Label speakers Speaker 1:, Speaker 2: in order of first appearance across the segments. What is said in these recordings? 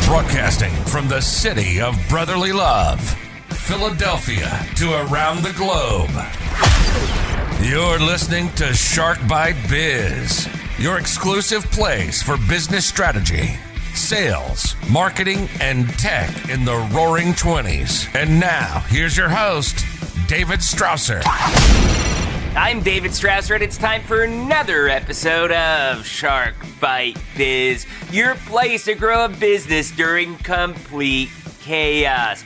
Speaker 1: Broadcasting from the city of brotherly love, Philadelphia, to around the globe. You're listening to Shark Bite Biz, your exclusive place for business strategy, sales, marketing, and tech in the roaring 20s. And now, here's your host, David Strausser.
Speaker 2: I'm David Strausser, and it's time for another episode of Shark Bite Biz, your place to grow a business during complete chaos.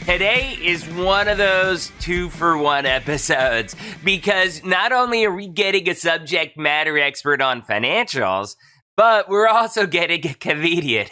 Speaker 2: Today is one of those 2-for-1 episodes, because not only are we getting a subject matter expert on financials, but we're also getting a comedian.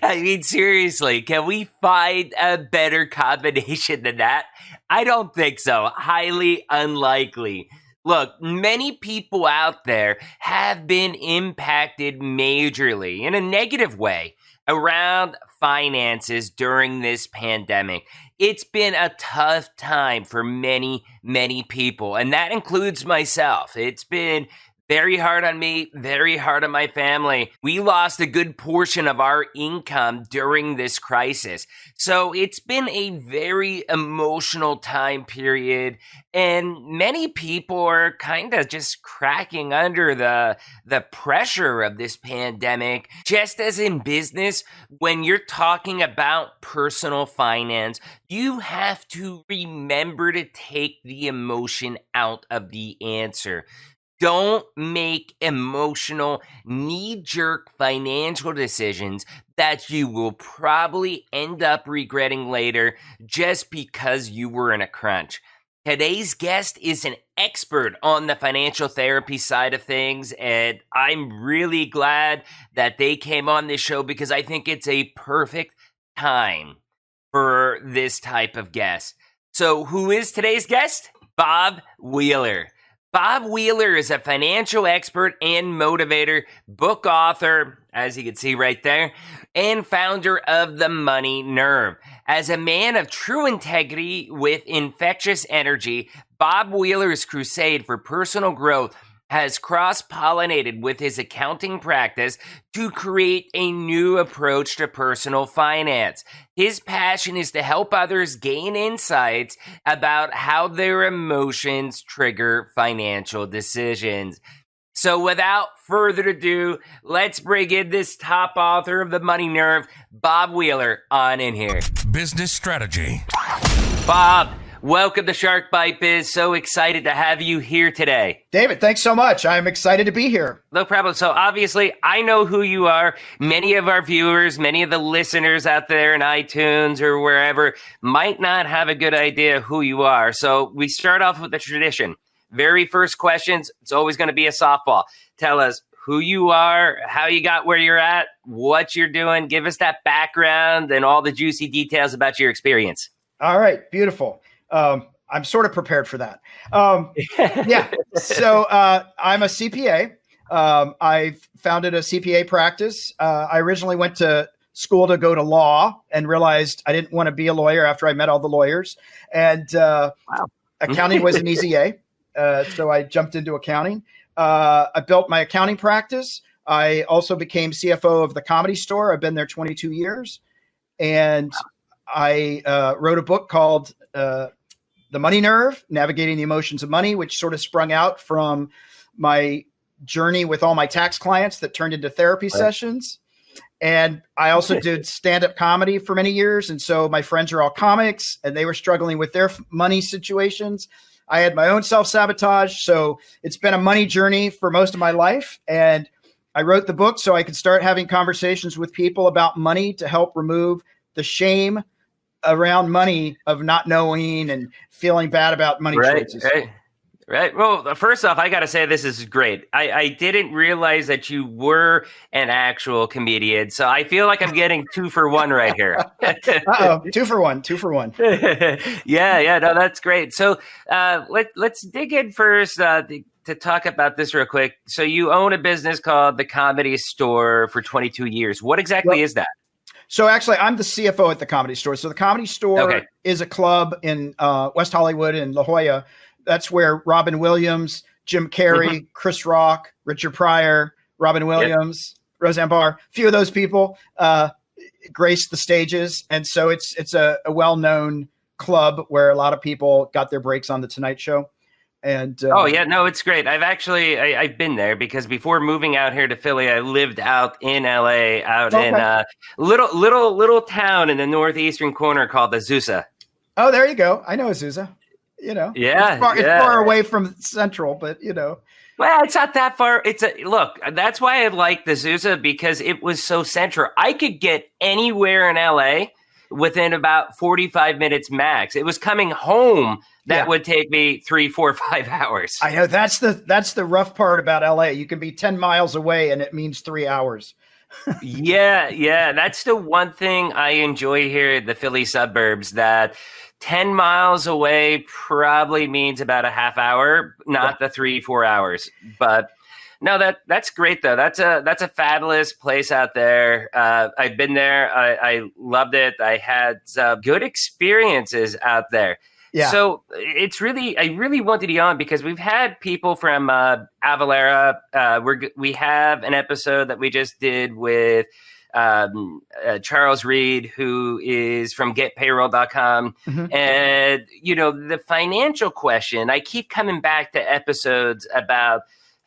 Speaker 2: I mean, seriously, can we find a better combination than that? I don't think so. Highly unlikely. Look, many people out there have been impacted majorly in a negative way around finances during this pandemic. It's been a tough time for many, many people, and that includes myself. It's been very hard on me, very hard on my family. We lost a good portion of our income during this crisis. So it's been a very emotional time period, and many people are kind of just cracking under the pressure of this pandemic. Just as in business, when you're talking about personal finance, you have to remember to take the emotion out of the answer. Don't make emotional, knee-jerk financial decisions that you will probably end up regretting later just because you were in a crunch. Today's guest is an expert on the financial therapy side of things, and I'm really glad that they came on this show because I think it's a perfect time for this type of guest. So who is today's guest? Bob Wheeler. Bob Wheeler is a financial expert and motivator, book author, as you can see right there, and founder of The Money Nerve. As a man of true integrity with infectious energy, Bob Wheeler's crusade for personal growth has cross-pollinated with his accounting practice to create a new approach to personal finance. His passion is to help others gain insights about how their emotions trigger financial decisions. So without further ado, let's bring in this top author of The Money Nerve, Bob Wheeler, on in here.
Speaker 1: Business strategy.
Speaker 2: Bob, welcome to Shark Bite Biz. So excited to have you here today.
Speaker 3: David, thanks so much. I'm excited to be here.
Speaker 2: No problem. So obviously, I know who you are. Many of our viewers, many of the listeners out there in iTunes or wherever might not have a good idea who you are. So we start off with the tradition. Very first questions, it's always going to be a softball. Tell us who you are, how you got where you're at, what you're doing. Give us that background and all the juicy details about your experience.
Speaker 3: All right. Beautiful. I'm sort of prepared for that. Yeah. So I'm a CPA. I founded a CPA practice. I originally went to school to go to law and realized I didn't want to be a lawyer after I met all the lawyers. And accounting was an easy A. So I jumped into accounting. I built my accounting practice. I also became CFO of the Comedy Store. I've been there 22 years. And I wrote a book called The Money Nerve, Navigating the Emotions of Money, which sort of sprung out from my journey with all my tax clients that turned into therapy sessions. And I also did stand-up comedy for many years. And so my friends are all comics, and they were struggling with their money situations. I had my own self-sabotage. So it's been a money journey for most of my life. And I wrote the book so I could start having conversations with people about money to help remove the shame around money of not knowing and feeling bad about money choices.
Speaker 2: Right. Well, first off, I got to say this is great. I didn't realize that you were an actual comedian, so I feel like I'm getting 2-for-1 right here.
Speaker 3: Uh-oh, 2-for-1.
Speaker 2: Yeah, no, that's great. So let's dig in first to talk about this real quick. So you own a business called The Comedy Store for 22 years. What exactly is that?
Speaker 3: So actually, I'm the CFO at the Comedy Store. So the Comedy Store is a club in West Hollywood in La Jolla. That's where Robin Williams, Jim Carrey, Chris Rock, Richard Pryor, Robin Williams, Roseanne Barr, a few of those people graced the stages. And so it's a well-known club where a lot of people got their breaks on the Tonight Show. And
Speaker 2: oh yeah, no, it's great. I've been there because before moving out here to Philly, I lived out in LA, in a little town in the northeastern corner called Azusa.
Speaker 3: Oh, there you go. I know Azusa.
Speaker 2: Yeah,
Speaker 3: it's far away from Central, but
Speaker 2: Well, it's not that far. Look, that's why I like the Azusa, because it was so central. I could get anywhere in LA within about 45 minutes max. It was coming home that would take me 3, 4, 5 hours.
Speaker 3: I know that's the rough part about LA. You can be 10 miles away and it means 3 hours.
Speaker 2: Yeah. That's the one thing I enjoy here in the Philly suburbs, that 10 miles away probably means about a half hour, not the 3, 4 hours. But no, that's great though. That's a fabulous place out there. I've been there. I loved it. I had some good experiences out there. Yeah. So I really wanted you on because we've had people from Avalara. We have an episode that we just did with Charles Reed, who is from getpayroll.com. Mm-hmm. And, the financial question, I keep coming back to episodes about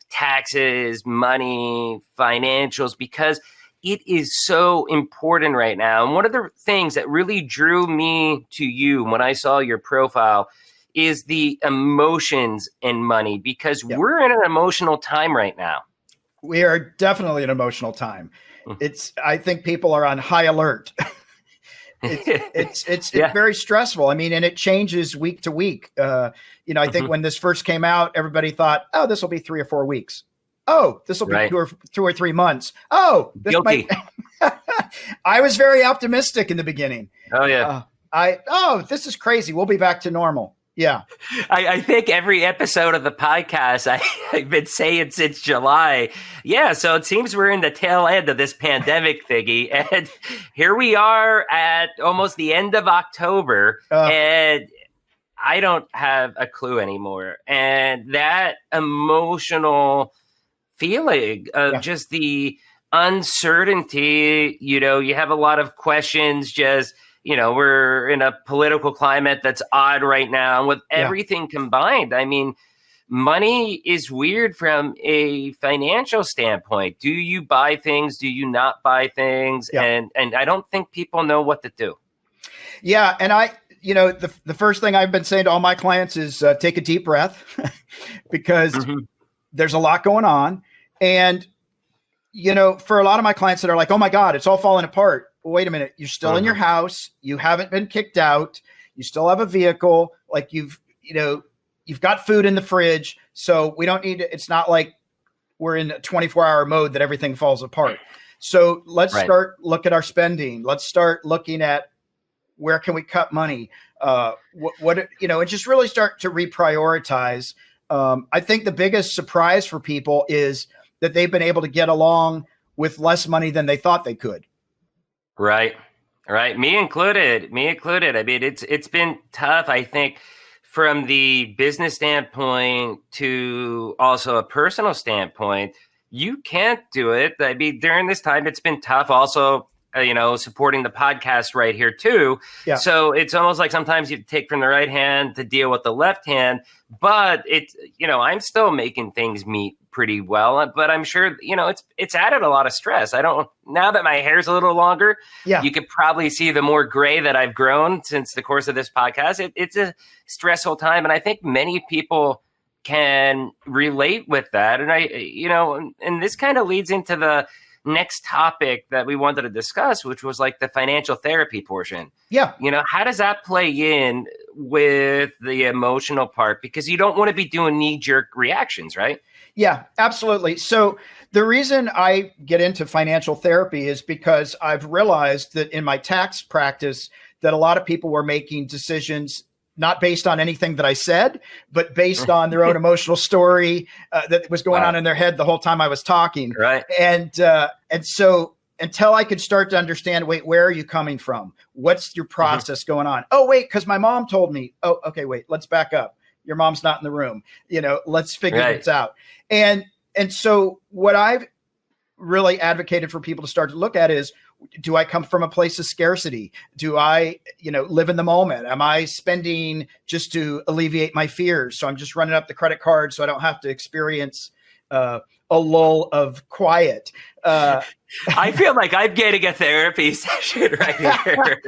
Speaker 2: taxes, money, financials, because it is so important right now. And one of the things that really drew me to you when I saw your profile is the emotions in money, because we're in an emotional time right now.
Speaker 3: We are definitely an emotional time. I think people are on high alert. It's very stressful. I mean, and it changes week to week. I think when this first came out, everybody thought, oh, this will be 3 or 4 weeks. Oh, this will be 2 or 3 months. Oh, this
Speaker 2: guilty.
Speaker 3: I was very optimistic in the beginning.
Speaker 2: Oh yeah.
Speaker 3: This is crazy. We'll be back to normal. Yeah.
Speaker 2: I think every episode of the podcast I've been saying since July. Yeah. So it seems we're in the tail end of this pandemic thingy. And here we are at almost the end of October. And I don't have a clue anymore. And that emotional feeling of just the uncertainty, you have a lot of questions, just, we're in a political climate that's odd right now. And with everything combined, I mean, money is weird from a financial standpoint. Do you buy things? Do you not buy things? Yeah. And I don't think people know what to do.
Speaker 3: Yeah. And the first thing I've been saying to all my clients is take a deep breath because there's a lot going on. And, for a lot of my clients that are like, oh my God, it's all falling apart. Well, wait a minute. You're still in your house. You haven't been kicked out. You still have a vehicle. Like you've got food in the fridge. So we don't need to, it's not like we're in a 24-hour mode that everything falls apart. So let's start looking at our spending. Let's start looking at where can we cut money? And just really start to reprioritize. I think the biggest surprise for people is that they've been able to get along with less money than they thought they could.
Speaker 2: Right. Me included. I mean, it's been tough, I think, from the business standpoint to also a personal standpoint. You can't do it. I mean, during this time, it's been tough also, supporting the podcast right here too. Yeah. So it's almost like sometimes you take from the right hand to deal with the left hand, but I'm still making things meet pretty well, but I'm sure, it's added a lot of stress. Now that my hair's a little longer, you could probably see the more gray that I've grown since the course of this podcast. It's a stressful time. And I think many people can relate with that. And and this kind of leads into the next topic that we wanted to discuss, which was like the financial therapy portion. Yeah. How does that play in with the emotional part? Because you don't want to be doing knee-jerk reactions, right?
Speaker 3: Yeah, absolutely. So the reason I get into financial therapy is because I've realized that in my tax practice that a lot of people were making decisions not based on anything that I said, but based on their own emotional story that was going on in their head the whole time I was talking.
Speaker 2: Right.
Speaker 3: And so until I could start to understand, wait, where are you coming from? What's your process going on? Oh, wait, because my mom told me. Oh, okay, wait, let's back up. Your mom's not in the room. Let's figure this out. And so what I've really advocated for people to start to look at is, do I come from a place of scarcity? Do I, live in the moment? Am I spending just to alleviate my fears? So I'm just running up the credit card so I don't have to experience a lull of quiet.
Speaker 2: I feel like I'm getting a therapy session right here.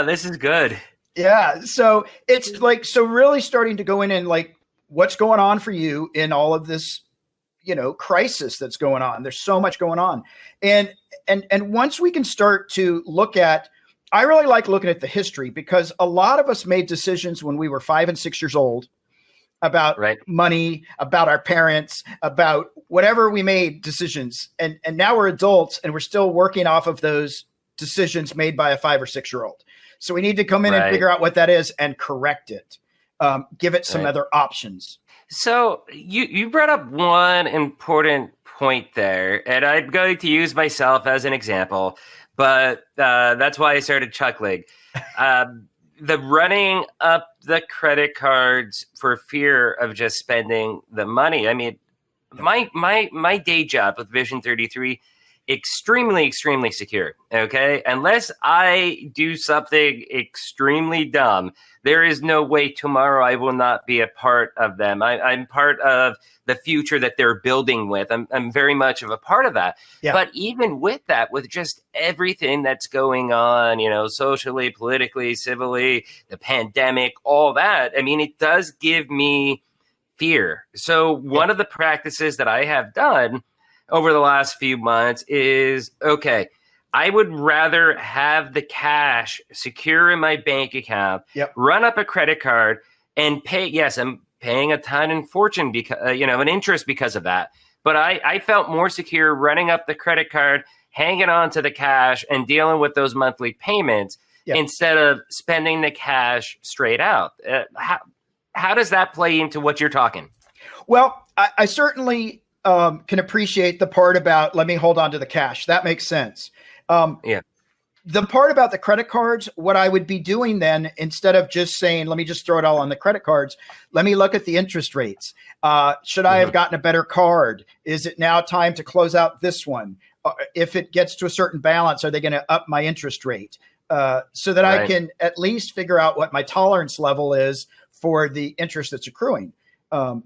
Speaker 2: This is good.
Speaker 3: Yeah. So it's like, so really starting to go in and like, what's going on for you in all of this, crisis that's going on. There's so much going on. And once we can start to look at, I really like looking at the history, because a lot of us made decisions when we were 5 and 6 years old about money, about our parents, about whatever we made decisions. And now we're adults and we're still working off of those decisions made by a 5 or 6 year old. So we need to come in and figure out what that is and correct it. Give it some other options.
Speaker 2: So you brought up one important point there, and I'm going to use myself as an example, but that's why I started chuckling. The running up the credit cards for fear of just spending the money. I mean, my day job with Vision 33, extremely, extremely secure. Okay. Unless I do something extremely dumb, there is no way tomorrow I will not be a part of them. I'm part of the future that they're building with. I'm very much of a part of that. Yeah. But even with that, with just everything that's going on, socially, politically, civilly, the pandemic, all that, I mean, it does give me fear. So one of the practices that I have done over the last few months is, okay, I would rather have the cash secure in my bank account, run up a credit card and pay. Yes, I'm paying a ton and fortune because, an interest because of that. But I felt more secure running up the credit card, hanging on to the cash and dealing with those monthly payments instead of spending the cash straight out. How does that play into what you're talking?
Speaker 3: Well, I certainly can appreciate the part about let me hold on to the cash. That makes sense. The part about the credit cards, what I would be doing then, instead of just saying, let me just throw it all on the credit cards, let me look at the interest rates. Should I have gotten a better card? Is it now time to close out this one? If it gets to a certain balance, are they going to up my interest rate? So that I can at least figure out what my tolerance level is for the interest that's accruing.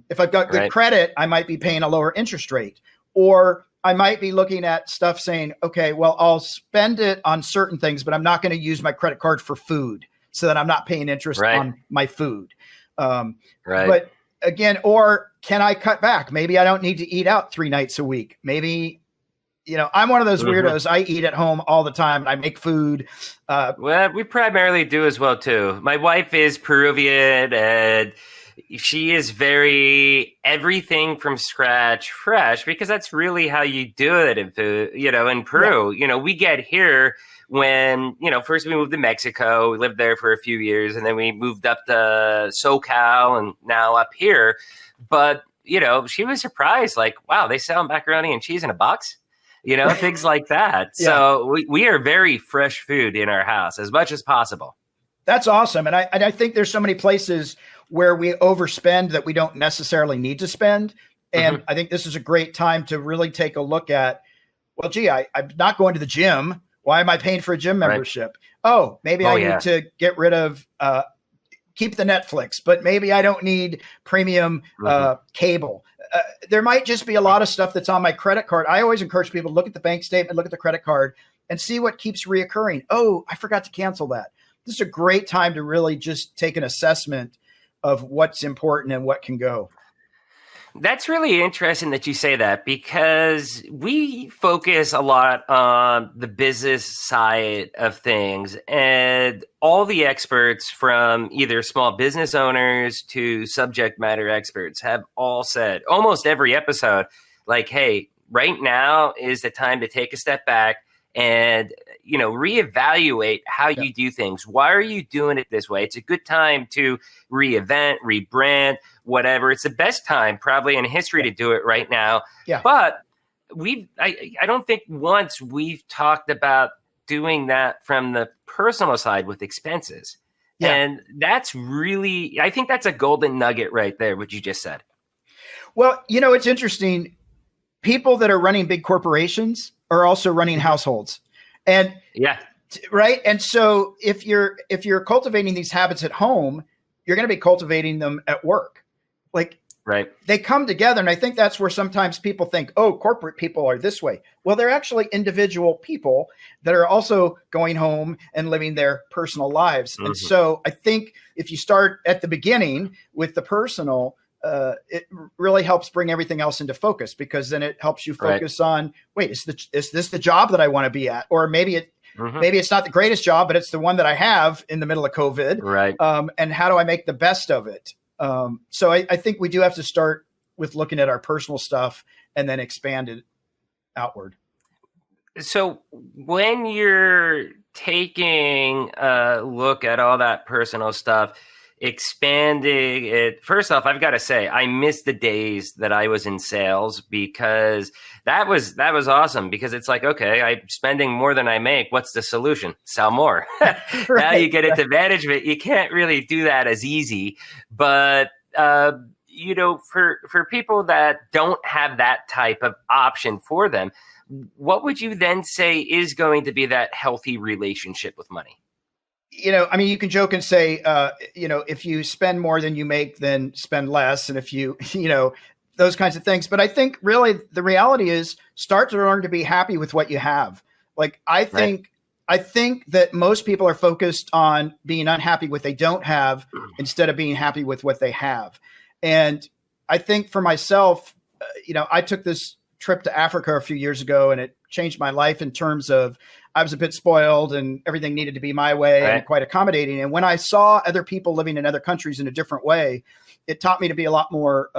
Speaker 3: If I've got good credit, I might be paying a lower interest rate, or I might be looking at stuff saying, okay, well, I'll spend it on certain things, but I'm not going to use my credit card for food so that I'm not paying interest on my food. But again, or can I cut back? Maybe I don't need to eat out 3 nights a week. Maybe, I'm one of those weirdos. I eat at home all the time. I make food.
Speaker 2: Well, we primarily do as well, too. My wife is Peruvian, and she is very everything from scratch fresh, because that's really how you do it in food, in Peru. We get here when, first we moved to Mexico. We lived there for a few years, and then we moved up to SoCal and now up here. But, she was surprised, like, wow, they sell macaroni and cheese in a box, things like that. So we are very fresh food in our house as much as possible.
Speaker 3: That's awesome. And I think there's so many places where we overspend that we don't necessarily need to spend. And I think this is a great time to really take a look at, well, gee, I'm not going to the gym. Why am I paying for a gym membership? Oh, maybe I need to get rid of, keep the Netflix, but maybe I don't need premium cable. There might just be a lot of stuff that's on my credit card. I always encourage people to look at the bank statement, look at the credit card, and see what keeps reoccurring. Oh, I forgot to cancel that. This is a great time to really just take an assessment of what's important and what can go.
Speaker 2: That's really interesting that you say that, because we focus a lot on the business side of things, and all the experts, from either small business owners to subject matter experts, have all said, almost every episode, like, hey, right now is the time to take a step back and reevaluate how you do things. Why are you doing it this way? It's a good time to reinvent, rebrand, whatever. It's the best time probably in history to do it right now. Yeah. But I don't think once we've talked about doing that from the personal side with expenses. Yeah. And that's really, I think that's a golden nugget right there, what you just said.
Speaker 3: Well, it's interesting. People that are running big corporations, are also running households. And
Speaker 2: yeah.
Speaker 3: Right. And so if you're cultivating these habits at home, you're going to be cultivating them at work. Like,
Speaker 2: right.
Speaker 3: They come together. And I think that's where sometimes people think, oh, corporate people are this way. Well, they're actually individual people that are also going home and living their personal lives. Mm-hmm. And so I think if you start at the beginning with the personal, it really helps bring everything else into focus, because then it helps you focus on, wait, is this the job that I want to be at? Or maybe it's not the greatest job, but it's the one that I have in the middle of COVID.
Speaker 2: Right.
Speaker 3: And how do I make the best of it? So I think we do have to start with looking at our personal stuff and then expand it outward.
Speaker 2: So when you're taking a look at all that personal stuff, expanding it, first off, I've got to say, I miss the days that I was in sales, because that was awesome, because it's like, okay, I'm spending more than I make. What's the solution? Sell more. Right. Now you get into management. You can't really do that as easy, but for people that don't have that type of option for them, what would you then say is going to be that healthy relationship with money?
Speaker 3: You can joke and say, if you spend more than you make, then spend less. And if you, those kinds of things. But I think really the reality is start to learn to be happy with what you have. Like, I think that most people are focused on being unhappy with what they don't have instead of being happy with what they have. And I think for myself, I took this trip to Africa a few years ago, and it changed my life in terms of I was a bit spoiled and everything needed to be my way and quite accommodating. And when I saw other people living in other countries in a different way, it taught me to be a lot more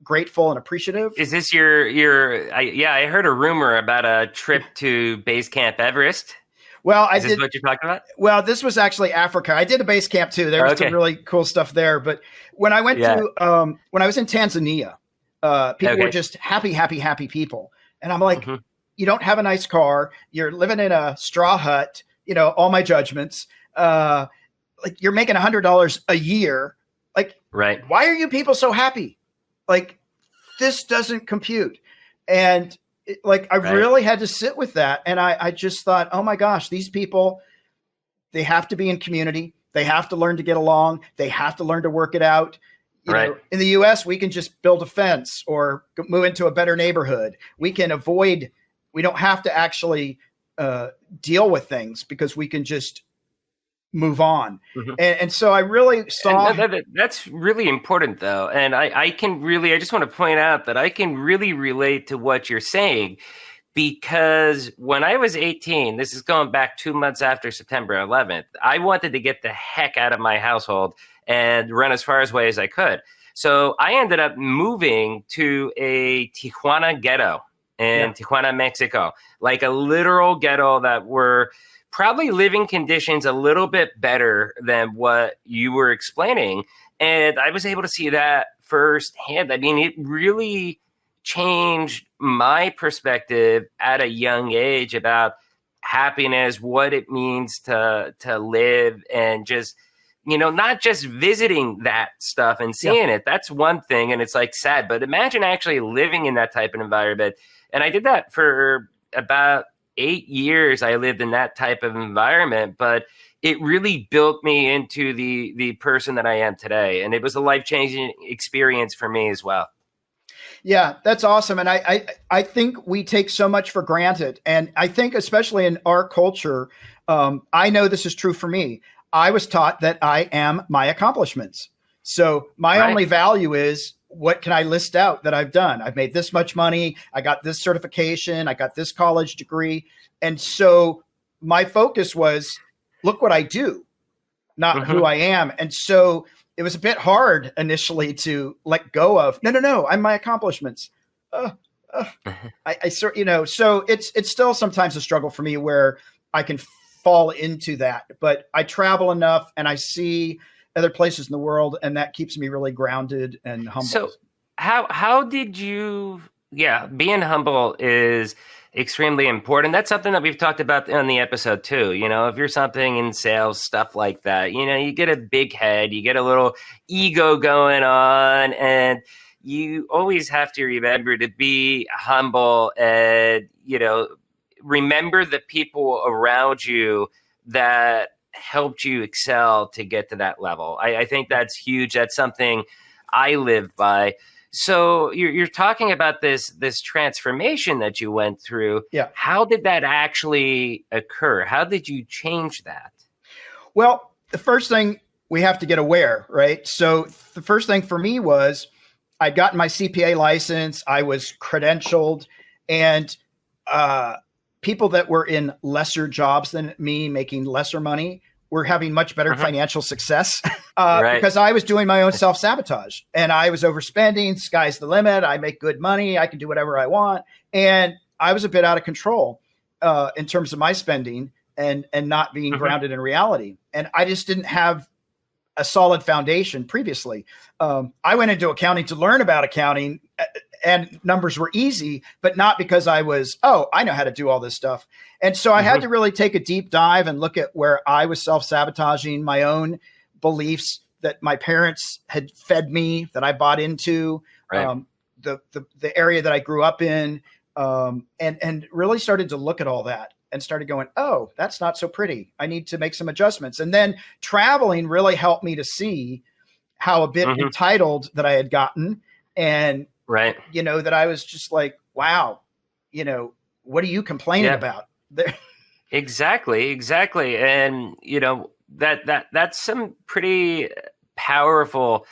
Speaker 3: grateful and appreciative.
Speaker 2: Is this I heard a rumor about a trip to Base Camp Everest.
Speaker 3: Well,
Speaker 2: Is this what you're talking about?
Speaker 3: Well, this was actually Africa. I did a base camp too. There was some really cool stuff there. But when I went when I was in Tanzania, people were just happy people. And I'm like, you don't have a nice car. You're living in a straw hut, all my judgments. Like, you're making $100 a year. Like,
Speaker 2: right.
Speaker 3: Why are you people so happy? Like, this doesn't compute. And I really had to sit with that. And I just thought, oh my gosh, these people, they have to be in community. They have to learn to get along. They have to learn to work it out. You know, in the US, we can just build a fence or move into a better neighborhood. We don't have to actually deal with things, because we can just move on. And so I really saw
Speaker 2: that's really important, though. And I just want to point out that I can really relate to what you're saying, because when I was 18, this is going back 2 months after September 11th, I wanted to get the heck out of my household and run as far away as I could. So I ended up moving to a Tijuana ghetto in Tijuana, Mexico, like a literal ghetto that were probably living conditions a little bit better than what you were explaining. And I was able to see that firsthand. I mean, it really changed my perspective at a young age about happiness, what it means to live, and just, not just visiting that stuff and seeing it. That's one thing. And it's like sad, but imagine actually living in that type of environment. And I did that for about 8 years. I lived in that type of environment, but it really built me into the person that I am today. And it was a life-changing experience for me as well.
Speaker 3: Yeah, that's awesome. And I think we take so much for granted. And I think especially in our culture, I know this is true for me. I was taught that I am my accomplishments. So my only value is, what can I list out that I've done? I've made this much money. I got this certification. I got this college degree. And so my focus was, look what I do, not who I am. And so it was a bit hard initially to let go of, no, I'm my accomplishments. So it's still sometimes a struggle for me where I can fall into that, but I travel enough and I see other places in the world, and that keeps me really grounded and humble.
Speaker 2: So how did you, being humble is extremely important. That's something that we've talked about on the episode too. If you're something in sales, stuff like that, you get a big head, you get a little ego going on, and you always have to remember to be humble and, remember the people around you that helped you excel to get to that level. I think that's huge. That's something I live by. So you're talking about this transformation that you went through.
Speaker 3: Yeah.
Speaker 2: How did that actually occur? How did you change that?
Speaker 3: Well, the first thing we have to get aware, right? So the first thing for me was I'd gotten my CPA license. I was credentialed, and people that were in lesser jobs than me, making lesser money, were having much better financial success because I was doing my own self-sabotage, and I was overspending. Sky's the limit. I make good money. I can do whatever I want. And I was a bit out of control in terms of my spending and not being grounded in reality. And I just didn't have a solid foundation previously. I went into accounting to learn about accounting, and numbers were easy, but not because I was, I know how to do all this stuff. And so I had to really take a deep dive and look at where I was self-sabotaging my own beliefs that my parents had fed me, that I bought into, the area that I grew up in, and really started to look at all that and started going, oh, that's not so pretty. I need to make some adjustments. And then traveling really helped me to see how a bit entitled that I had gotten. And, that I was just like, wow, what are you complaining about?
Speaker 2: Exactly. And, that's some pretty powerful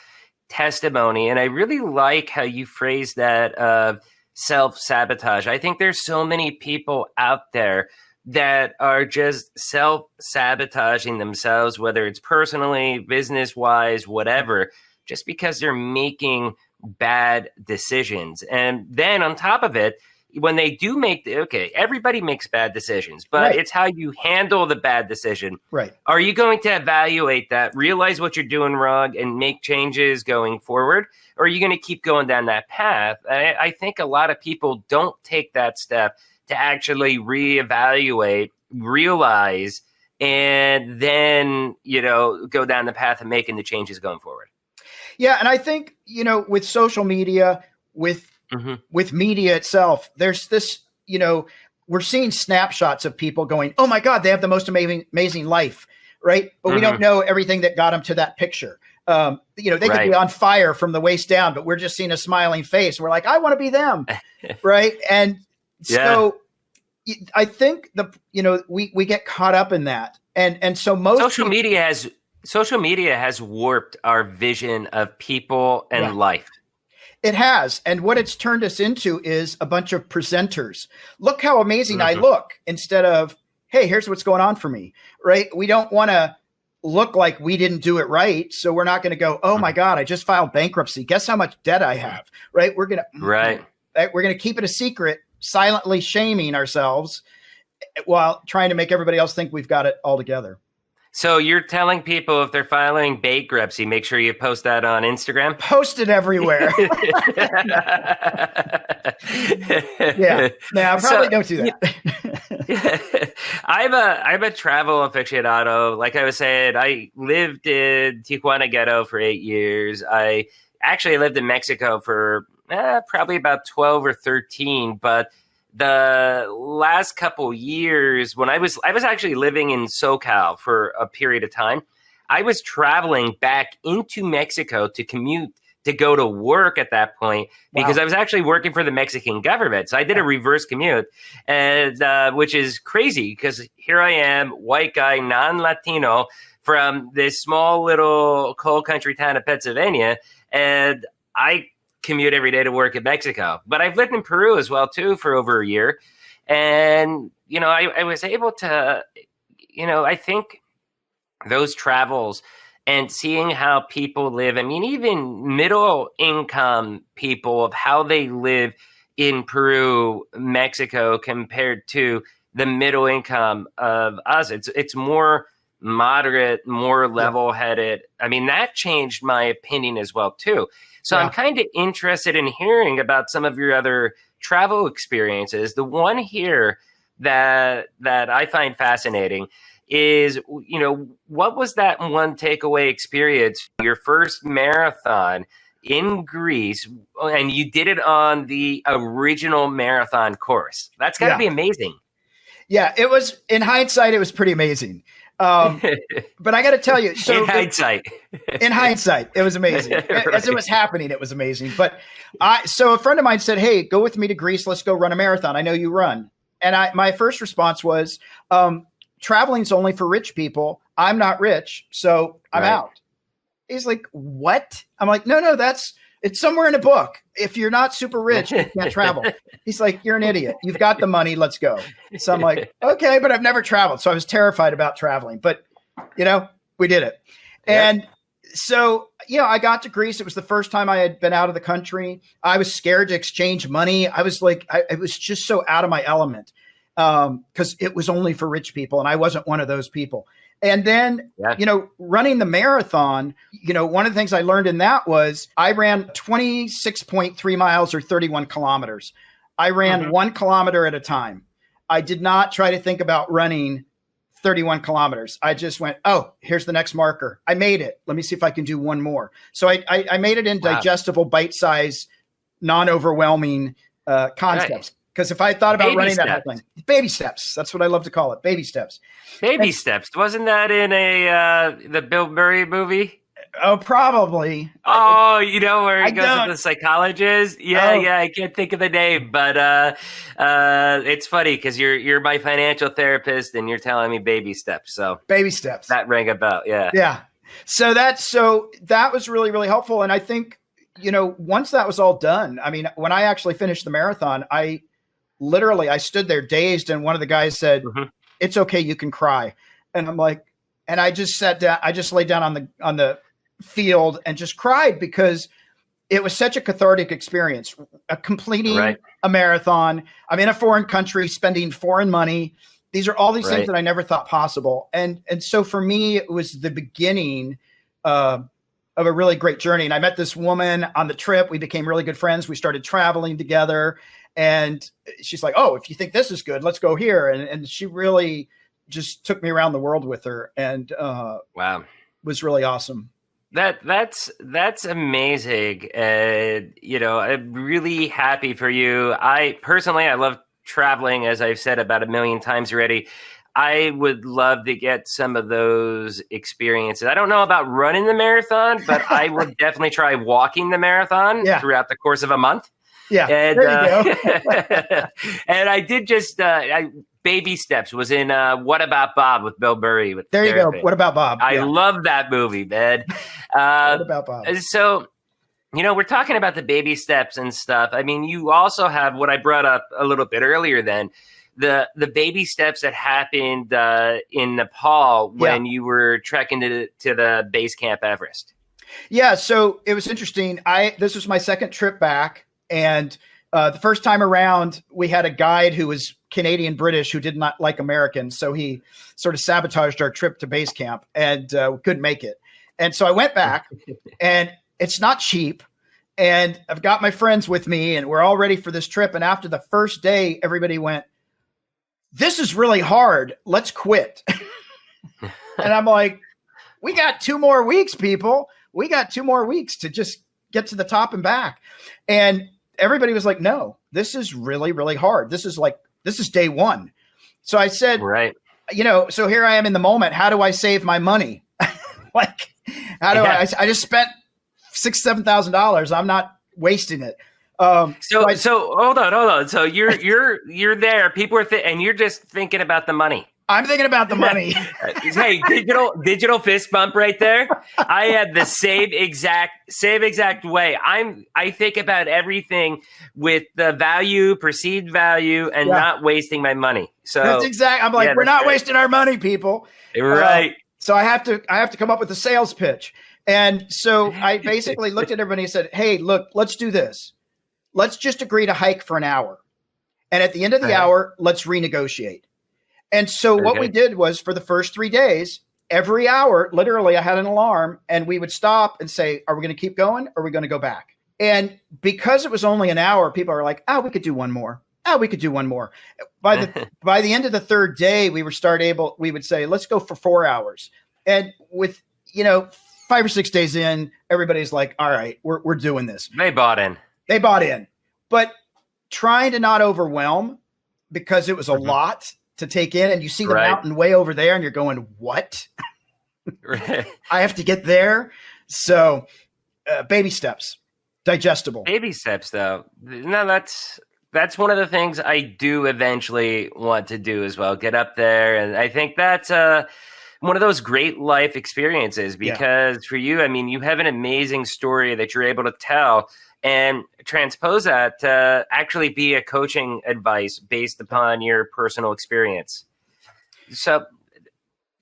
Speaker 2: testimony. And I really like how you phrase that self-sabotage. I think there's so many people out there that are just self-sabotaging themselves, whether it's personally, business-wise, whatever, just because they're making bad decisions. And then on top of it, when they do everybody makes bad decisions, but it's how you handle the bad decision.
Speaker 3: Right.
Speaker 2: Are you going to evaluate that, realize what you're doing wrong, and make changes going forward? Or are you going to keep going down that path? I think a lot of people don't take that step to actually reevaluate, realize, and then, go down the path of making the changes going forward.
Speaker 3: Yeah. And I think, with social media, with media itself, there's this, we're seeing snapshots of people going, oh my God, they have the most amazing life. Right. But we don't know everything that got them to that picture. They could be on fire from the waist down, but we're just seeing a smiling face. We're like, I want to be them. Right. And so I think we get caught up in that. And so social
Speaker 2: media has warped our vision of people and life.
Speaker 3: It has. And what it's turned us into is a bunch of presenters. Look how amazing I look, instead of, hey, here's what's going on for me. Right. We don't want to look like we didn't do it right. So we're not going to go, oh my God, I just filed bankruptcy. Guess how much debt I have. Right. We're going to keep it a secret, silently shaming ourselves while trying to make everybody else think we've got it all together.
Speaker 2: So you're telling people if they're filing bankruptcy, make sure you post that on Instagram?
Speaker 3: Post it everywhere. No, probably don't do that.
Speaker 2: I'm a travel aficionado. Like I was saying, I lived in Tijuana ghetto for 8 years. I actually lived in Mexico for probably about 12 or 13, but the last couple years, when I was actually living in SoCal for a period of time, I was traveling back into Mexico to commute to go to work at that point because I was actually working for the Mexican government. So I did a reverse commute, and which is crazy because here I am, white guy, non-Latino from this small little coal country town of Pennsylvania, and I commute every day to work in Mexico. But I've lived in Peru as well, too, for over a year. And, I was able to, I think those travels and seeing how people live, I mean, even middle income people, of how they live in Peru, Mexico, compared to the middle income of us. It's more moderate, more level-headed. I mean, that changed my opinion as well, too. So I'm kind of interested in hearing about some of your other travel experiences. The one here that I find fascinating is, what was that one takeaway experience, your first marathon in Greece, and you did it on the original marathon course? That's got to be amazing.
Speaker 3: Yeah, it was, in hindsight, it was pretty amazing. But I got to tell you, so in hindsight, it was amazing. Right. As it was happening, it was amazing. But so a friend of mine said, "Hey, go with me to Greece. Let's go run a marathon. I know you run." And my first response was, traveling's only for rich people. I'm not rich, so I'm out. He's like, "What?" I'm like, no, it's somewhere in a book. If you're not super rich, you can't travel. He's like, "You're an idiot. You've got the money. Let's go." So I'm like, okay, but I've never traveled. So I was terrified about traveling, but we did it. And so, I got to Greece. It was the first time I had been out of the country. I was scared to exchange money. I was like, I was just so out of my element because it was only for rich people. And I wasn't one of those people. And then, running the marathon, one of the things I learned in that was I ran 26.3 miles or 31 kilometers. I ran 1 kilometer at a time. I did not try to think about running 31 kilometers. I just went, oh, here's the next marker. I made it. Let me see if I can do one more. So I made it in digestible, bite-sized, non-overwhelming concepts. Because if I thought about running that whole thing, baby steps. That's what I love to call it. Baby steps.
Speaker 2: Baby steps. Wasn't that in the Bill Murray movie?
Speaker 3: Oh, probably.
Speaker 2: Oh, where he goes to the psychologist? Yeah, I can't think of the name, but it's funny because you're my financial therapist and you're telling me baby steps. So
Speaker 3: baby steps.
Speaker 2: That rang a bell. Yeah.
Speaker 3: Yeah. So that was really, really helpful. And I think, once that was all done, I mean, when I actually finished the marathon, I stood there dazed, and one of the guys said, "It's okay, you can cry." And I'm like, and I just sat down, I just laid down on the field and just cried because it was such a cathartic experience. Completing a marathon. I'm in a foreign country, spending foreign money. These are all these things that I never thought possible. And so for me, it was the beginning of a really great journey. And I met this woman on the trip. We became really good friends. We started traveling together. And she's like, "Oh, if you think this is good, let's go here." And she really just took me around the world with her, and was really awesome.
Speaker 2: That's amazing. I'm really happy for you. I love traveling, as I've said about 1 million times already. I would love to get some of those experiences. I don't know about running the marathon, but I would definitely try walking the marathon throughout the course of a month.
Speaker 3: Yeah,
Speaker 2: and,
Speaker 3: there you go.
Speaker 2: And I did just Baby Steps was in What About Bob with Bill Murray.
Speaker 3: There you go. What About Bob?
Speaker 2: I love that movie, man.
Speaker 3: What About Bob?
Speaker 2: So, we're talking about the baby steps and stuff. I mean, you also have what I brought up a little bit earlier then, the baby steps that happened in Nepal when you were trekking to the base camp Everest.
Speaker 3: Yeah, so it was interesting. This was my second trip back. And the first time around, we had a guide who was Canadian British who did not like Americans. So he sort of sabotaged our trip to base camp and we couldn't make it. And so I went back and it's not cheap. And I've got my friends with me and we're all ready for this trip. And after the first day, everybody went, "This is really hard. Let's quit." And I'm like, we got 2 more weeks, people. We got 2 more weeks to just get to the top and back. And everybody was like, "No, this is really, really hard. This is day 1. So I said, so here I am in the moment. How do I save my money? How do I just spent $6,000-$7,000. I'm not wasting it.
Speaker 2: So hold on. So you're there. People are and you're just thinking about the money.
Speaker 3: I'm thinking about the money.
Speaker 2: Hey, digital fist bump right there. I have the same exact way. I think about everything with the perceived value, and not wasting my money. So
Speaker 3: that's exact. I'm like, we're not wasting our money, people.
Speaker 2: Right.
Speaker 3: So I have to come up with a sales pitch. And so I basically looked at everybody and said, "Hey, look, let's do this. Let's just agree to hike for an hour. And at the end of the hour, let's renegotiate." And so what we did was for the first 3 days, every hour, literally I had an alarm and we would stop and say, "Are we going to keep going? Or are we going to go back?" And because it was only an hour, people are like, "Oh, we could do one more. Oh, we could do one more." By the end of the third day, we would say, "Let's go for 4 hours." And with, 5 or 6 days in, everybody's like, "All right, we're doing this."
Speaker 2: They bought in.
Speaker 3: But trying to not overwhelm, because it was a lot to take in, and you see the
Speaker 2: Right.
Speaker 3: mountain way over there and you're going, what?
Speaker 2: Right.
Speaker 3: I have to get there. So baby steps, digestible.
Speaker 2: Baby steps, though. No, that's one of the things I do eventually want to do as well. Get up there, and I think that's one of those great life experiences because for you, I mean, you have an amazing story that you're able to tell and transpose that to actually be a coaching advice based upon your personal experience. So,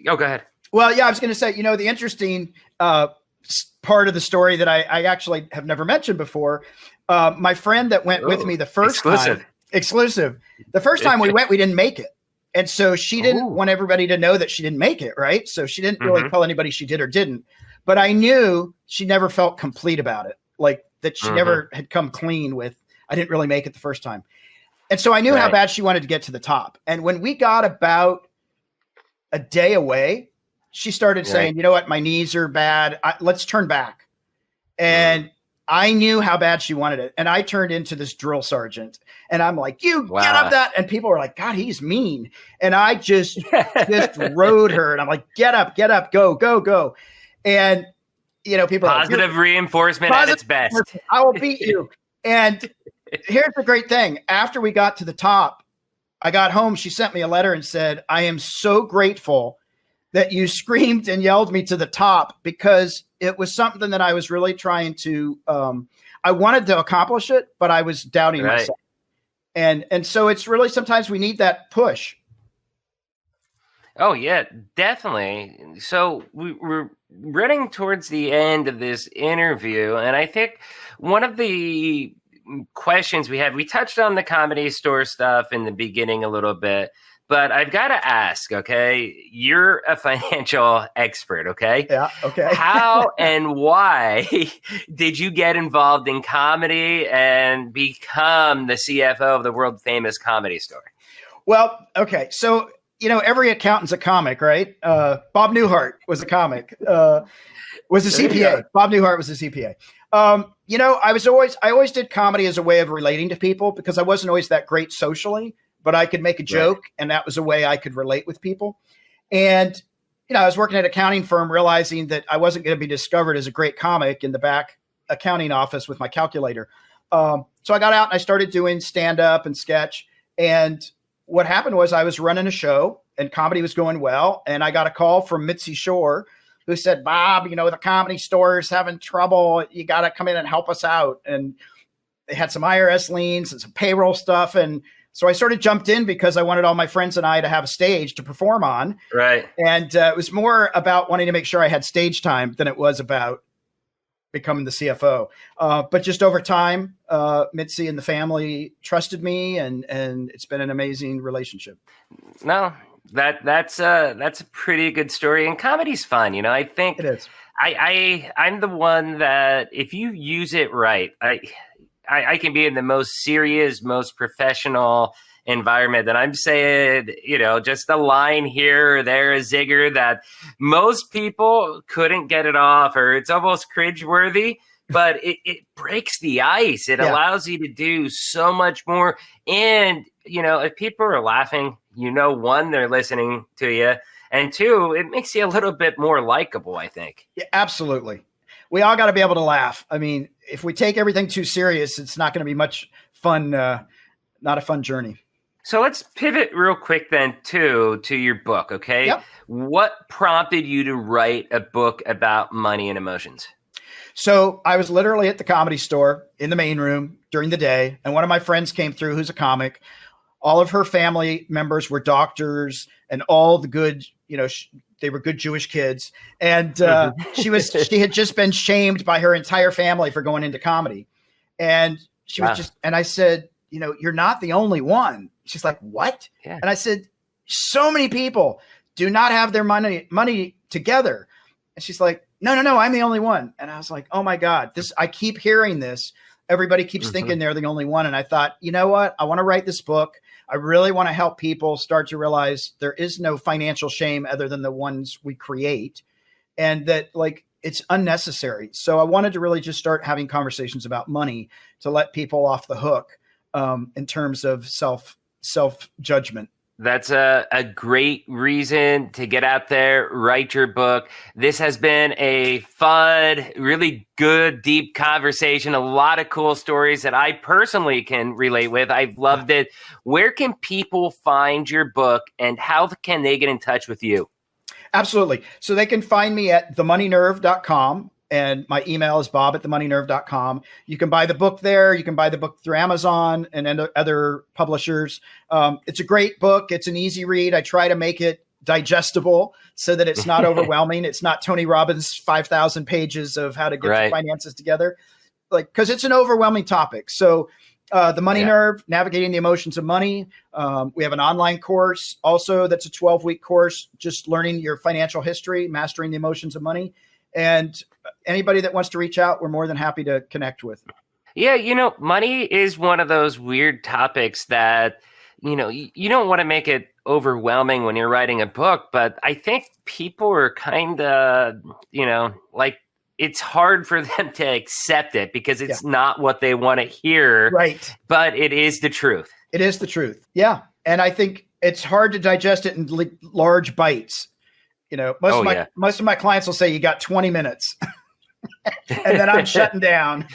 Speaker 2: go ahead.
Speaker 3: Well, yeah, I was going to say, the interesting part of the story that I actually have never mentioned before, my friend that went with me the first time, exclusive. The first time we went, we didn't make it. And so she didn't want everybody to know that she didn't make it, right? So she didn't really tell anybody she did or didn't. But I knew she never felt complete about it, like that she never had come clean with, I didn't really make it the first time. And so I knew how bad she wanted to get to the top. And when we got about a day away, she started saying, you know what, my knees are bad. Let's turn back. And I knew how bad she wanted it. And I turned into this drill sergeant. And I'm like, get up that. And people were like, God, he's mean. And I just rode her. And I'm like, get up, go, go, go. And, people
Speaker 2: positive
Speaker 3: are like,
Speaker 2: reinforcement at its best.
Speaker 3: I will beat you. And here's the great thing. After we got to the top, I got home. She sent me a letter and said, I am so grateful that you screamed and yelled me to the top, because it was something that I was really trying to, I wanted to accomplish it, but I was doubting myself. And so it's really, sometimes we need that push.
Speaker 2: Oh yeah, definitely. So we're running towards the end of this interview, and I think one of the questions we touched on the Comedy Store stuff in the beginning a little bit, but I've got to ask, okay, you're a financial expert, okay?
Speaker 3: Yeah, okay.
Speaker 2: How and why did you get involved in comedy and become the CFO of the world famous Comedy Store?
Speaker 3: Well, okay. So, every accountant's a comic, right? Bob Newhart was a comic, was a CPA. Bob Newhart was a CPA. I always did comedy as a way of relating to people, because I wasn't always that great socially, but I could make a joke, and that was a way I could relate with people. And, I was working at an accounting firm, realizing that I wasn't going to be discovered as a great comic in the back accounting office with my calculator. So I got out and I started doing stand-up and sketch. And what happened was I was running a show and comedy was going well. And I got a call from Mitzi Shore, who said, Bob, the Comedy Store is having trouble. You got to come in and help us out. And they had some IRS liens and some payroll stuff. And so I sort of jumped in because I wanted all my friends and I to have a stage to perform on.
Speaker 2: Right.
Speaker 3: And it was more about wanting to make sure I had stage time than it was about becoming the CFO. But just over time, Mitzi and the family trusted me, and it's been an amazing relationship.
Speaker 2: No, that's a pretty good story, and comedy's fun. I think
Speaker 3: it is.
Speaker 2: I'm the one that if you use it right, I can be in the most serious, most professional environment that I'm saying, just a line here or there, a zigger that most people couldn't get it off, or it's almost cringeworthy, but it breaks the ice. It allows you to do so much more. And, if people are laughing, one, they're listening to you. And two, it makes you a little bit more likable, I think.
Speaker 3: Yeah, absolutely. We all got to be able to laugh. I mean, if we take everything too serious, it's not going to be much fun, not a fun journey.
Speaker 2: So let's pivot real quick then to your book, okay?
Speaker 3: Yep.
Speaker 2: What prompted you to write a book about money and emotions?
Speaker 3: So I was literally at the Comedy Store in the main room during the day, and one of my friends came through who's a comic. All of her family members were doctors, and all the good, they were good Jewish kids. And she had just been shamed by her entire family for going into comedy. And she was and I said, you're not the only one. She's like, what? Yeah. And I said, so many people do not have their money together. And she's like, no, I'm the only one. And I was like, oh my God, I keep hearing this. Everybody keeps thinking they're the only one. And I thought, you know what? I want to write this book. I really want to help people start to realize there is no financial shame other than the ones we create, and that it's unnecessary. So I wanted to really just start having conversations about money to let people off the hook in terms of self judgment.
Speaker 2: That's a great reason to get out there, write your book. This has been a fun, really good, deep conversation. A lot of cool stories that I personally can relate with. I've loved it. Where can people find your book and how can they get in touch with you?
Speaker 3: Absolutely. So they can find me at themoneynerve.com. And my email is bob@themoneynerve.com. You can buy the book there. You can buy the book through Amazon and other publishers. It's a great book. It's an easy read. I try to make it digestible so that it's not overwhelming. It's not Tony Robbins' 5,000 pages of how to get your finances together, because it's an overwhelming topic. So the Money Nerve, Navigating the Emotions of Money. We have an online course also that's a 12-week course, just learning your financial history, mastering the emotions of money. And anybody that wants to reach out, we're more than happy to connect with.
Speaker 2: Yeah, money is one of those weird topics that, you don't want to make it overwhelming when you're writing a book, but I think people are kind of, it's hard for them to accept it because it's not what they want to hear.
Speaker 3: Right.
Speaker 2: But it is the truth. It is the truth.
Speaker 3: Yeah. And I think it's hard to digest it in large bites. Most of my clients will say you got 20 minutes and then I'm shutting down.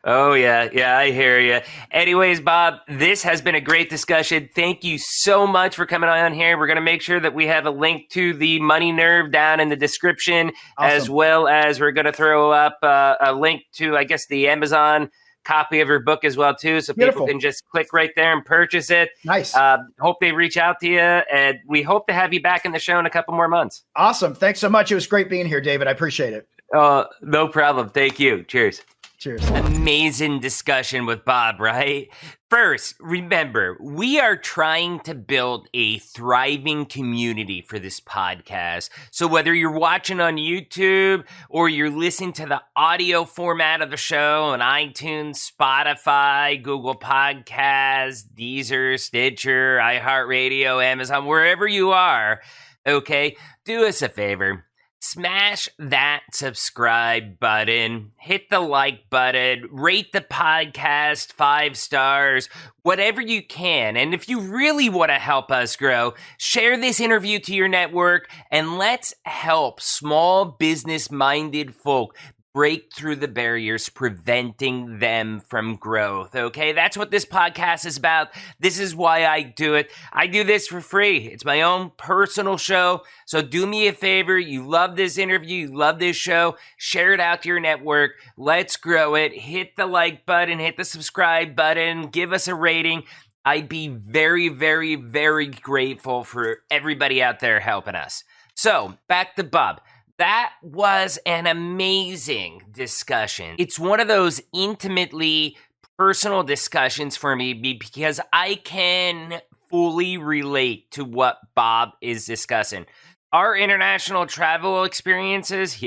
Speaker 2: Oh, yeah. Yeah, I hear you. Anyways, Bob, this has been a great discussion. Thank you so much for coming on here. We're going to make sure that we have a link to the Money Nerve down in the description, as well as we're going to throw up a link to, I guess, the Amazon copy of your book as well, too, so people can just click right there and purchase it.
Speaker 3: Nice.
Speaker 2: Hope they reach out to you, and we hope to have you back in the show in a couple more months.
Speaker 3: Awesome. Thanks so much. It was great being here, David. I appreciate it.
Speaker 2: No problem. Thank you. Cheers.
Speaker 3: Cheers.
Speaker 2: Amazing discussion with Bob, right? First, remember, we are trying to build a thriving community for this podcast. So whether you're watching on YouTube or you're listening to the audio format of the show on iTunes, Spotify, Google Podcasts, Deezer, Stitcher, iHeartRadio, Amazon, wherever you are, okay, do us a favor. Smash that subscribe button, hit the like button, rate the podcast 5 stars, whatever you can. And if you really want to help us grow, share this interview to your network and let's help small business-minded folk break through the barriers preventing them from growth, okay? That's what this podcast is about. This is why I do it. I do this for free. It's my own personal show. So do me a favor. You love this interview. You love this show. Share it out to your network. Let's grow it. Hit the like button. Hit the subscribe button. Give us a rating. I'd be very, very, very grateful for everybody out there helping us. So back to Bob. That was an amazing discussion. It's one of those intimately personal discussions for me because I can fully relate to what Bob is discussing. Our international travel experiences,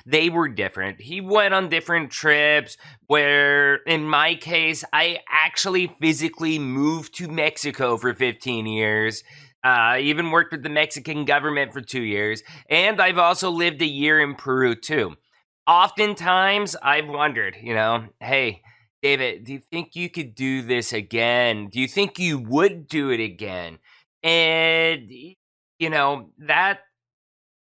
Speaker 2: they were different. He went on different trips where, in my case, I actually physically moved to Mexico for 15 years. I even worked with the Mexican government for 2 years, and I've also lived a year in Peru, too. Oftentimes, I've wondered, hey, David, do you think you could do this again? Do you think you would do it again? And, that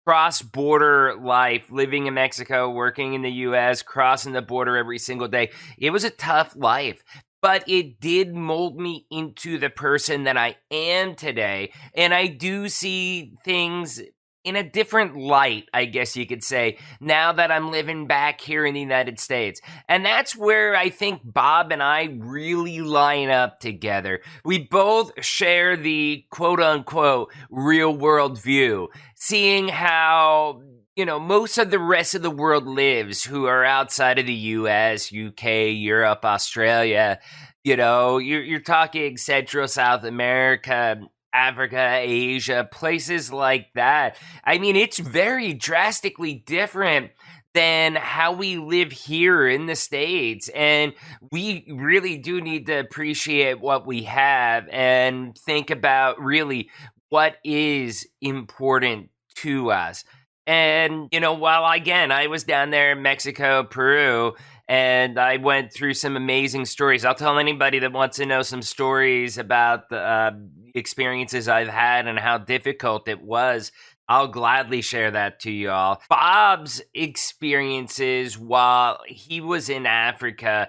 Speaker 2: cross-border life, living in Mexico, working in the U.S., crossing the border every single day, it was a tough life. But it did mold me into the person that I am today. And I do see things in a different light, I guess you could say, now that I'm living back here in the United States. And that's where I think Bob and I really line up together. We both share the quote-unquote real world view, seeing how most of the rest of the world lives who are outside of the US, UK, Europe, Australia. You're talking Central, South America, Africa, Asia, places like that. I mean, it's very drastically different than how we live here in the States. And we really do need to appreciate what we have and think about really what is important to us. And, while again, I was down there in Mexico, Peru, and I went through some amazing stories. I'll tell anybody that wants to know some stories about the, experiences I've had and how difficult it was, I'll gladly share that to you all. Bob's experiences while he was in Africa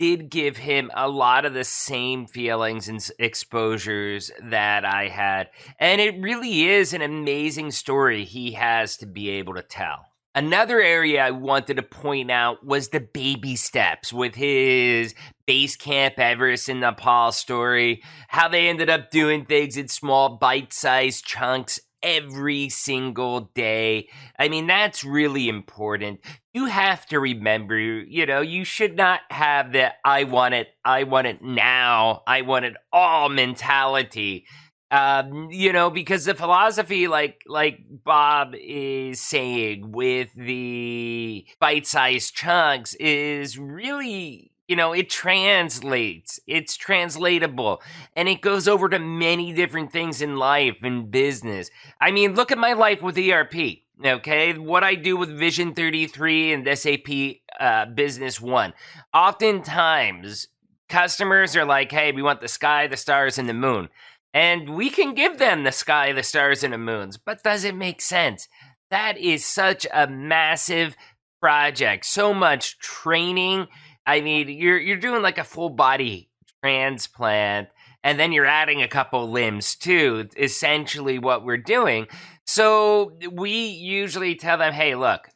Speaker 2: did give him a lot of the same feelings and exposures that I had. And it really is an amazing story he has to be able to tell. Another area I wanted to point out was the baby steps with his base camp Everest in Nepal story, how they ended up doing things in small bite-sized chunks every single day. I mean, that's really important. You have to remember, you should not have the I want it now, I want it all mentality. Because the philosophy, like Bob is saying with the bite-sized chunks, is really, it translates. It's translatable. And it goes over to many different things in life and business. I mean, look at my life with ERP, okay? What I do with Vision 33 and SAP Business One. Oftentimes, customers are like, hey, we want the sky, the stars, and the moon. And we can give them the sky, the stars, and the moons. But does it make sense? That is such a massive project. So much training. I mean, you're doing like a full body transplant, and then you're adding a couple limbs too, essentially what we're doing. So we usually tell them, hey, look,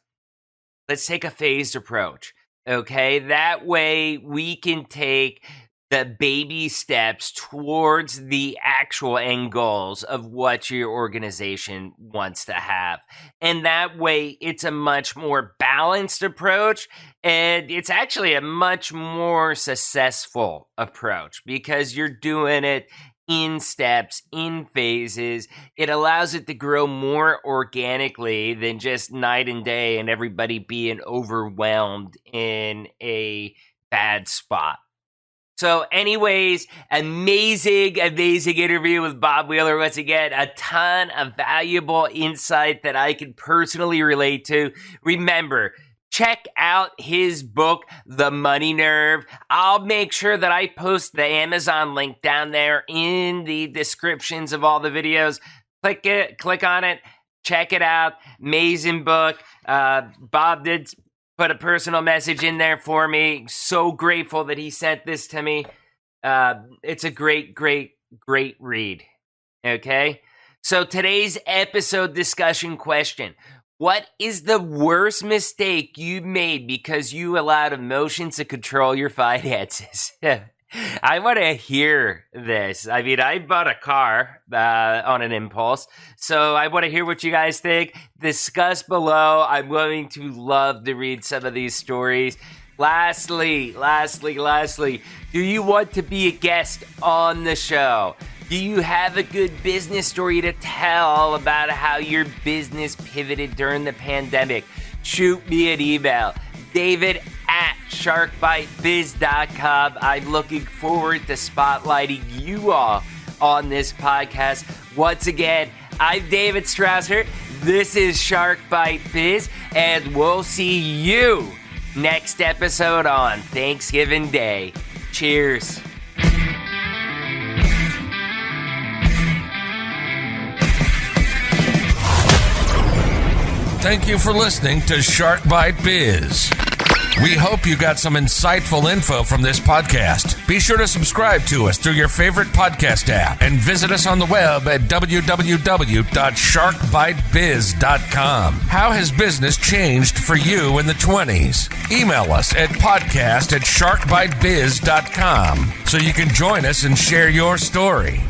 Speaker 2: let's take a phased approach, okay? That way we can take the baby steps towards the actual end goals of what your organization wants to have. And that way, it's a much more balanced approach, and it's actually a much more successful approach because you're doing it in steps, in phases. It allows it to grow more organically than just night and day and everybody being overwhelmed in a bad spot. So anyways, amazing interview with Bob Wheeler. Once again, a ton of valuable insight that I can personally relate to. Remember, check out his book, The Money Nerve. I'll make sure that I post the Amazon link down there in the descriptions of all the videos. Click on it, check it out. Amazing book. Bob did put a personal message in there for me. So grateful that he sent this to me. It's a great read. Okay? So today's episode discussion question. What is the worst mistake you made because you allowed emotions to control your finances? I want to hear this. I mean, I bought a car on an impulse, so I want to hear what you guys think. Discuss below. I'm going to love to read some of these stories. Lastly, do you want to be a guest on the show? Do you have a good business story to tell about how your business pivoted during the pandemic? Shoot me an email, david@sharkbitebiz.com. I'm looking forward to spotlighting you all on this podcast. Once again, I'm David Strausser. This is Shark Bite Biz, and we'll see you next episode on Thanksgiving Day. Cheers.
Speaker 1: Thank you for listening to Shark Bite Biz. We hope you got some insightful info from this podcast. Be sure to subscribe to us through your favorite podcast app and visit us on the web at www.sharkbitebiz.com. How has business changed for you in the 20s? Email us at podcast@sharkbitebiz.com so you can join us and share your story.